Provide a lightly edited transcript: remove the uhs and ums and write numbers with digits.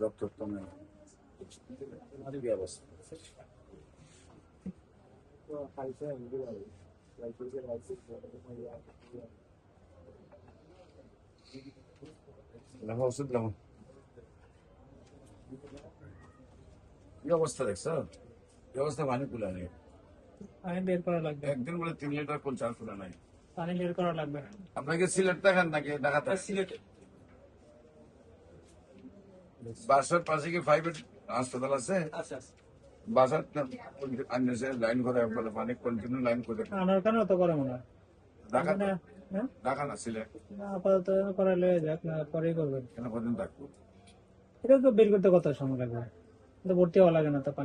Doctor তুমি কি অবস্থা? ওষুধ কেমন কি অবস্থা দেখছো? কি অবস্থা? পানি কুলা নেই, পানি বের করা লাগবে। একদিন বলে 3 লিটার কোন চার কুলা নাই। পানি বের করা লাগবে। আপনাকে সিলেট দেখান নাকি ঢাকাতে? সিলেটে বাসার পাশে কি প্রাইভেট হাসপাতাল আছে? আচ্ছা বাসার লাইন করে বলে পানি কন্টিনিউ লাইন করে আনার কেন তো করে মনে হয় ঢাকা হ্যাঁ ঢাকা না সিলেট আপাতত করালে যাক না পরেই করবেন। কেন কদিন থাকবো? এটা তো বের করতে কত সময় লাগবে? ভর্তি হওয়া লাগে না তো পানি।